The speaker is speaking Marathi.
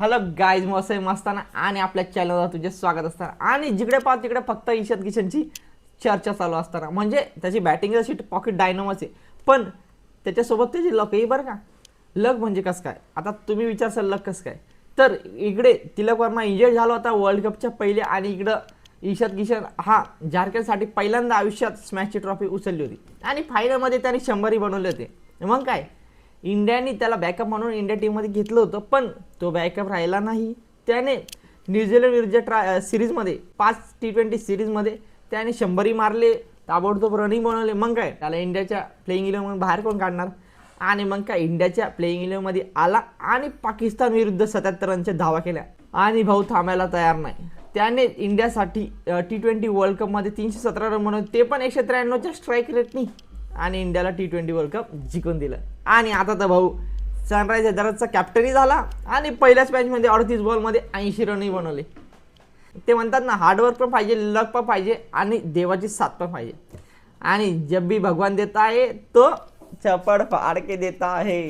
हॅलो गाईज, मस्त मस्ताना आणि आपल्या चॅनलवर तुझे स्वागत असताना आणि जिकडे पाहतो तिकडे फक्त ईशान किशनची चर्चा चालू असताना. म्हणजे त्याची बॅटिंग अशी पॉकेट डायनोमच आहे, पण त्याच्यासोबत त्याची लकही बरं का. लक म्हणजे कसं काय, आता तुम्ही विचारसाल लक कसं काय. तर इकडे तिलक वर्मा इंजर्ड झाला होता वर्ल्ड कपच्या पहिले, आणि इकडं ईशान किशन हा झारखंडसाठी पहिल्यांदा आयुष्यात स्मॅचची ट्रॉफी उचलली होती आणि फायनलमध्ये त्याने 100 बनवले होते. मग काय, इंडियाने त्याला बॅकअप म्हणून इंडिया टीममध्ये घेतलं होतं, पण तो बॅकअप राहिला नाही. त्याने न्यूझीलंड विरुद्ध सिरीजमध्ये 5 T20 सिरीजमध्ये त्याने 100 मारले, ताबडतोब रनिंग बनवले. मग काय, त्याला इंडियाच्या प्लेइंग इलेव्हन बाहेर कोण काढणार. आणि मग काय, इंडियाच्या प्लेइंग इलेव्हनमध्ये आला आणि पाकिस्तान विरुद्ध 77 रनच्या धावा केल्या आणि भाऊ थांबायला तयार नाही. त्याने इंडियासाठी T20 वर्ल्ड कपमध्ये 317 रन बनवले, ते पण 193च्या स्ट्राईक रेटनी, आणि इंडियाला T20 वर्ल्ड कप जिंकून दिलं. आणि आता तर भाऊ सनरायझर हैदराबादचा कॅप्टनही झाला आणि पहिल्याच मॅचमध्ये 38 बॉलमध्ये 80 रनही बनवले. ते म्हणतात ना, हार्डवर्क पण पाहिजे, लक पण पाहिजे आणि देवाची साथ पण पाहिजे. आणि जब भी भगवान देता है तो चपड़ फाड़ के देता है.